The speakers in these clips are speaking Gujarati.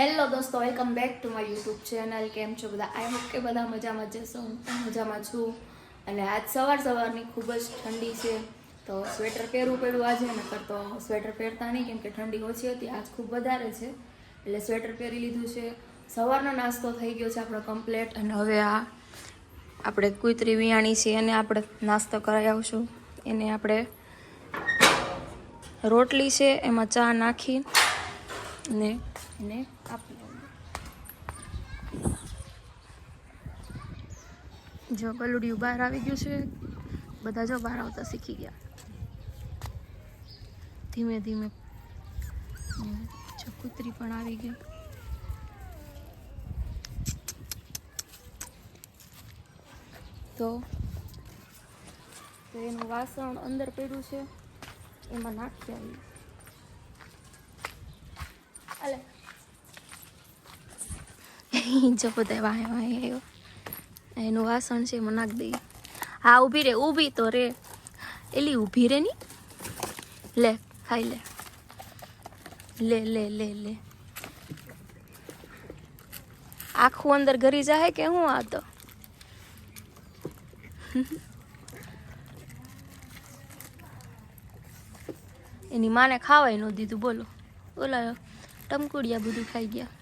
હેલો દોસ્તો, welcome back to my YouTube channel. કેમ છો બધા? આઈ હોપ કે બધા મજામાં જશો. હું પણ મજામાં છું. અને આજ સવારની ખૂબ જ ઠંડી છે, તો સ્વેટર પહેરવું પડ્યું આજે. નકર તો સ્વેટર પહેરતા નહીં, કેમ કે ઠંડી ઓછી હતી, આજ ખૂબ વધારે છે એટલે સ્વેટર પહેરી લીધું છે. સવારનો નાસ્તો થઈ ગયો છે આપણો કમ્પ્લેટ, અને હવે આ આપણે કુતરી વિયાણી છે એને આપણે નાસ્તો કરાવી આવશું. એને આપણે રોટલી છે એમાં ચા નાખી અને એને આપી. જો ગલુડિયું બહાર આવી ગયું છે, બધા જો બહાર આવતા શીખી ગયા ધીમે ધીમે. જો કૂતરી પણ આવી ગઈ. તો એનું વાસણ અંદર પડ્યું છે, એમાં નાખી આવી. અલે જો બધા વાહે વાહે આવ્યો. એનું વાસણ છે એમાં નાખી દઈએ. હા, ઊભી રે, ઊભી તો રે. એલી ઊભી રે ની. લે ખાઈ લે. લે લે લે લે. આખું અંદર ઘરી જાય કે હું? આ તો એની માને ખાવાય ન દીધું. બોલો, ઓલા ટમકુડિયા બધું ખાઈ ગયા.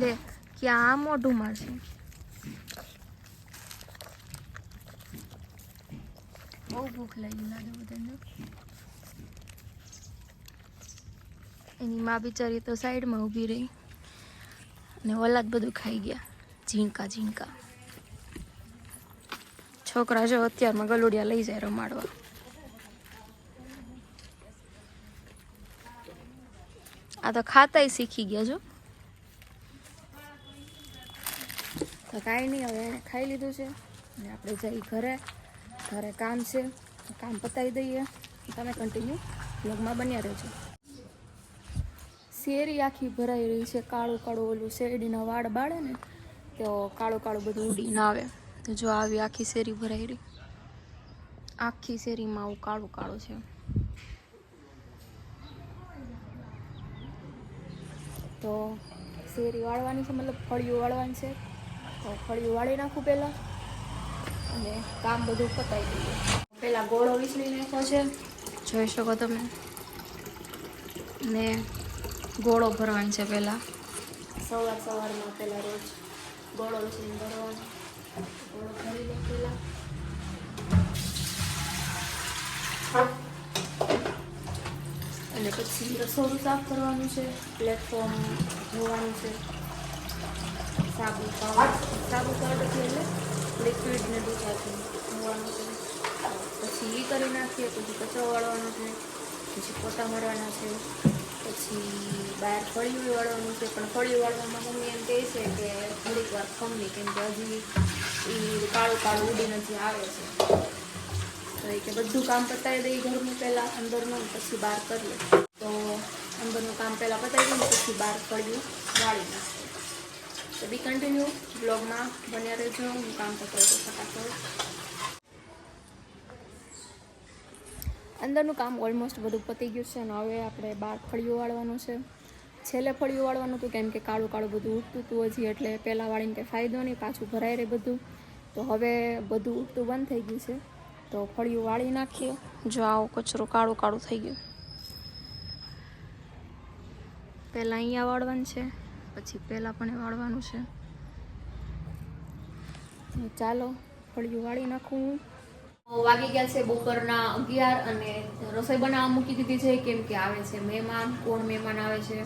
લે, ક્યાં મોઢું મારશે? બહુ ભૂખ લાગી લાગે બધાને. એની માં બિચારી તો સાઈડમાં ઊભી રહી, અને ઓલા જ બધું ખાઈ ગયા. ઝીણકા ઝીણકા છોકરા જો અત્યારમાં ગલુડિયા લઈ જાય રમાડવા. આ તો ખાતાય શીખી ગયા જો. તો કાંઈ નહીં, હવે એને ખાઈ લીધું છે અને આપણે જઈ ઘરે. ઘરે કામ છે, કામ પતાવી દઈએ. તમે કન્ટિન્યુ બ્લોગમાં બન્યા રહેજો. શેરી આખી ભરાઈ રહી છે. કાળું કાળું ઓલું શેરડીના વાળ બાળે ને, તો કાળું કાળું બધું ઉડીને આવે. તો જો આવી આખી શેરી ભરાઈ રહી. આખી શેરીમાં આવું કાળું કાળું છે. તો શેરી વાળવાની છે, મતલબ ફળિયું વાળવાની છે. તો ફળિયું વાળી નાખું પહેલાં, અને કામ બધું પતાવી દઈએ. પહેલાં ગોળો વીસળી નાખ્યો છે, જોઈ શકો તમે. ને ગોળો ભરવાનો છે પહેલાં. સવારમાં પહેલાં રોજ ગોળો વીસળીને ભરવાનો. ગોળો ભરી લે પહેલાં. અને પછી રસોડું સાફ કરવાનું છે, પ્લેટફોર્મ ધોવાનું છે. સાબુ પાવડર એટલે લિક્વિડ ને દૂધાથી ધોવાનું છે. પછી એ કરી નાખીએ. પછી કચરો વાળવાનો છે, પછી પોતા મારવાના છે, પછી બહાર ફળિયું વાળવાનું છે. પણ ફળિયું વાળવામાં મમ્મી એમ કહે છે કે થોડીક વાર ખમણી, કેમ કે હજી એ કાળું કાળું ઉડીને હજી આવે છે. તો એ કે બધું કામ પતાવી દઈએ ઘરનું પહેલાં, અંદરનું, પછી બહાર કરીએ. તો અંદરનું કામ પહેલાં પતાવી દઈએ, પછી બહાર ફળિયું વાળી નાખીએ. તો બી કન્ટિન્યુ બ્લોગમાં બન્યા રહેજો. હું કામ પતાવી દઉં ફટાફટ. અંદરનું કામ ઓલમોસ્ટ બધું પતી ગયું છે, અને હવે આપણે બહાર ફળિયું વાળવાનું છે. છેલ્લે ફળિયું વાળવાનું હતું, કેમ કે કાળું કાળું બધું ઉઠતું હતું હજી, એટલે પહેલાં વાળીને કંઈ ફાયદો નહીં, પાછું ભરાઈ રહે બધું. તો હવે બધું ઉઠતું બંધ થઈ ગયું છે, તો ફળિયું વાળી નાખીએ. જો આવો કચરો કાળું કાળું થઈ ગયું. પહેલાં અહીંયા વાળવાનું છે, પછી પહેલાં પણ વાળવાનું છે. ચાલો ફળિયું વાળી નાખું. વાગી ગયા છે બપોરના 11, અને રસોઈ બનાવવા મૂકી દીધી છે, કેમ કે આવે છે મહેમાન. કોણ મહેમાન આવે છે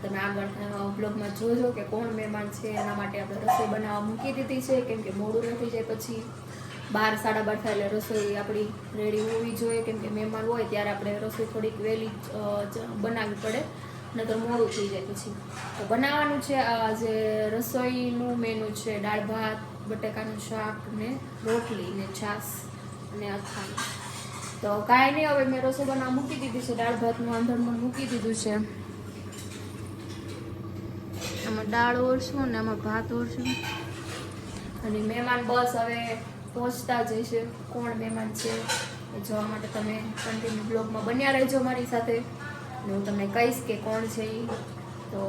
તમે આગળ બ્લોગમાં જોજો કે કોણ મહેમાન છે. એના માટે આપણે રસોઈ બનાવવા મૂકી દીધી છે, કેમ કે મોડું નથી જાય. પછી 12, 12:30 થાય એટલે રસોઈ આપણી રેડી હોવી જોઈએ, કેમ કે મહેમાન હોય ત્યારે આપણે રસોઈ થોડીક વહેલી બનાવવી પડે, નહીંતર મોડું થઈ જાય પછી. તો બનાવવાનું છે આજે રસોઈનું મેનુ છે દાળ ભાત, બટાકાનું શાક ને રોટલી ને છાશ અને અથાણું. તો કાંઈ નહીં, હવે મેં રસોઈ બનાવવા મૂકી દીધી છે. દાળ ભાતનું આંધણમાં મૂકી દીધું છે. આમાં દાળ ઓળશું ને આમાં ભાત ઓળશું. અને મહેમાન બસ હવે પહોંચતા જઈશે કોણ મહેમાન છે એ જોવા માટે તમે કન્ટિન્યુ બ્લોગમાં બન્યા રહેજો મારી સાથે. અને હું તમને કહીશ કે કોણ છે એ. તો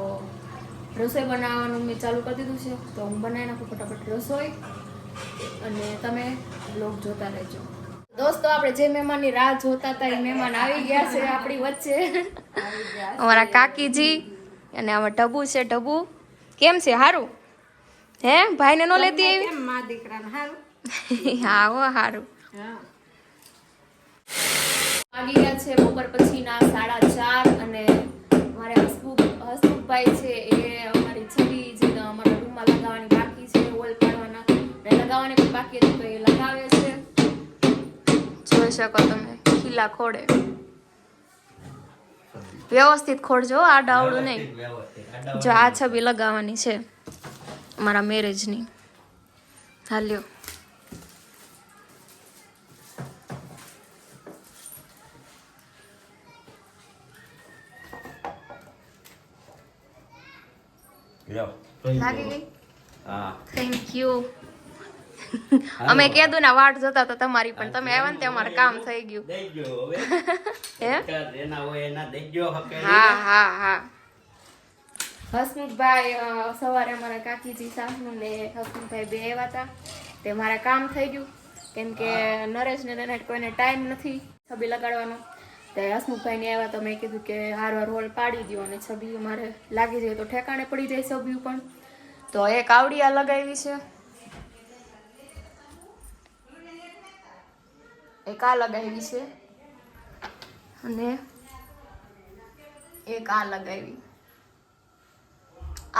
રસોઈ બનાવવાનું મેં ચાલુ કરી દીધું છે, તો હું બનાવી નાખું ફટાફટ રસોઈ અને તમે બ્લોગ જોતા રહેજો. દોસ્તો આપણે જે મહેમાનની રાહ જોતા હતા એ મહેમાન આવી ગયા છે આપણી વચ્ચે. અમારા કાકીજી અને આમાં ઢબુ છે. ઢબુ કેમ છે? હારું હે? ભાઈને નો લેતી આવી? મા દીકરાને હારું. હા હો હારું. વાગી ગયા છે બપોર પછીના 4:30 અને મારે હસમુખભાઈ છે એ અમારી છબી જે અમારા રૂમમાં લગાવવાની બાકી છે, વોલ પાડવાના લગાવવાની પણ બાકી હતી, તો એ લગાવે છે. જોઈ શકો તમે ખીલા ખોડે. વ્યવસ્થિત ખોડજો, આડા આવડું નહીં. જો આ છબી લગાવવાની છે મારા મેરેજની. હાલ્યો. લાગી ગઈ? હા. Thank you. અમે કીધું ને વાટ જોતા તો તમારી, પણ તમે આવ્યા ને તે અમારું કામ થઈ ગયું. દેજો હવે. હે? એના હોય એના દેજો હકે. હા હા હા. હસમુખભાઈ સવારે અમારા કાકીજી સાસુ ને હસમુખભાઈ બે આવ્યા હતા. તે મારા કામ થઈ ગયું કેમ કે નરેશ ને એને કોઈને ટાઈમ નથી છબી લગાડવાનો. તે હસમુખભાઈ ને આવ્યા તો મેં કીધું કે હારો રોલ પાડી દો અને છબી મારે લાગી જાય તો ઠેકાણે પડી જાય છબીઓ પણ. તો એક આવડિયા લગાવી છે, એક આ લગાવી છે અને એક આ લગાવી.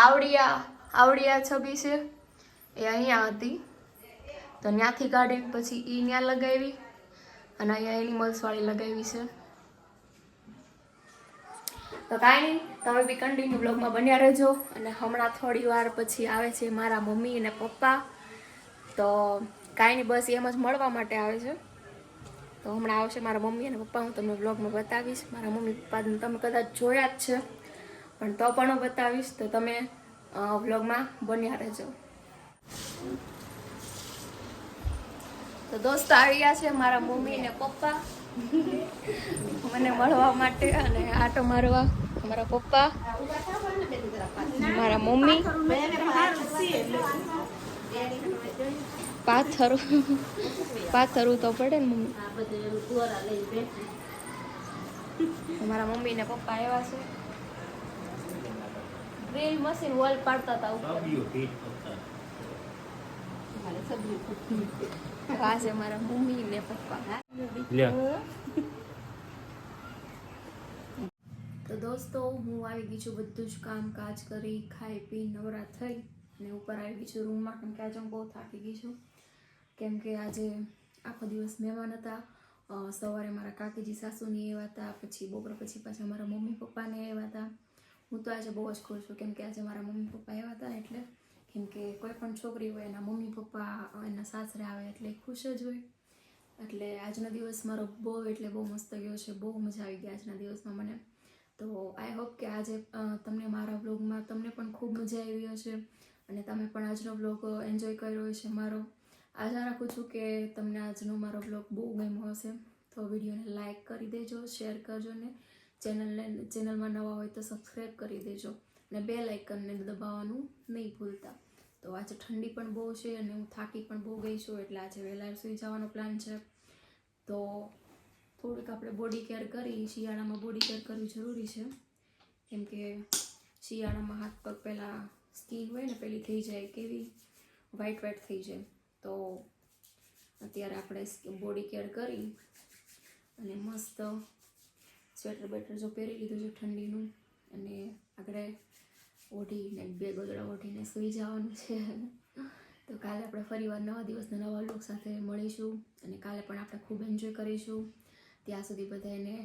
આવડિયા છબી છે એ અહીંયા હતી તો ત્યાંથી કાઢીને પછી ઈ ત્યાં લગાવી અને અહીંયા એનિમલ્સ વાળી લગાવી છે. તો કાંઈ નહીં, તમે બી કન્ટિન્યુ બ્લોગમાં બન્યા રહેજો. અને હમણાં થોડી વાર પછી આવે છે મારા મમ્મી અને પપ્પા. તો કાંઈ નહીં, બસ એમ જ મળવા માટે આવે છે. તો હમણાં આવશે મારા મમ્મી અને પપ્પા. હું તમને બ્લોગમાં બતાવીશ. મારા મમ્મી પપ્પાને તમે કદાચ જોયા જ છે, પણ તો પણ હું બતાવીશ. તો તમે વ્લોગમાં બન્યા રહેજો. તો દોસ્તો આવી ગયા છે મારા મમ્મી ને પપ્પા મને મળવા માટે અને આટો મારવા. મારા પપ્પા, મારા મમ્મી, પાથરું તો પડે ને મમ્મી. મારા મમ્મી ને પપ્પા આવ્યા છે. ડ્રીલ મશીન વોલ પાડતા હતા ઉપર. આ છે મારા મમ્મી ને પપ્પા. તો દોસ્તો હું આવી ગઈ છું, બધું જ કામકાજ કરી ખાઈ પી નવરા થઈ અને ઉપર આવી ગઈ છું રૂમમાં. કેમ કે આજે હું બહુ થાકી ગઈ છું કેમ કે આજે આખો દિવસ મહેમાન હતા. સવારે મારા કાકીજી સાસુની આવ્યા હતા, પછી બપોર પછી પાછા મારા મમ્મી પપ્પાને આવ્યા હતા. હું તો આજે બહુ જ ખુશ છું કેમ કે આજે મારા મમ્મી પપ્પા આવ્યા હતા એટલે. કેમ કે કોઈ પણ છોકરી હોય એના મમ્મી પપ્પા એના સાસરે આવે એટલે ખુશ જ હોય. એટલે આજનો દિવસ મારો બહુ એટલે બહુ મસ્ત ગયો છે. બહુ મજા આવી ગઈ આજના દિવસમાં મને. તો આઈ હોપ કે આજે તમને મારા બ્લોગમાં તમને પણ ખૂબ મજા આવી હશે અને તમે પણ આજનો બ્લોગ એન્જોય કર્યો હશે મારો. આશા રાખું છું કે તમને આજનો મારો બ્લોગ બહુ ગમ્યો હશે. તો વિડીયોને લાઇક કરી દેજો, શેર કરજો ને ચેનલમાં નવા હોય તો સબસ્ક્રાઈબ કરી દેજો અને બેલ આઇકનને દબાવવાનું નહીં ભૂલતા. તો આજે ઠંડી પણ બહુ છે અને હું થાકી પણ બહુ ગઈ છું એટલે આજે વહેલા સૂઈ જવાનો પ્લાન છે. તો થોડીક આપણે બોડી કેર કરી. શિયાળામાં બોડી કેર કરવી જરૂરી છે કેમ કે શિયાળામાં હાથ પગ પહેલાં સ્કીન હોય ને પેલી થઈ જાય કેવી વ્હાઈટ થઈ જાય. તો અત્યારે આપણે બોડી કેર કરી અને મસ્ત સ્વેટર બેટર જો પહેરી લીધું છે ઠંડીનું અને આગળ ઓઢીને બે ગોદડા ઓઢીને સૂઈ જવાનું છે. તો કાલે આપણે ફરીવાર નવા દિવસના નવા લોક સાથે મળીશું અને કાલે પણ આપણે ખૂબ એન્જોય કરીશું. ત્યાં સુધી બધાને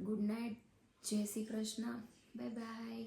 ગુડ નાઇટ, જય શ્રી કૃષ્ણ, બાય બાય.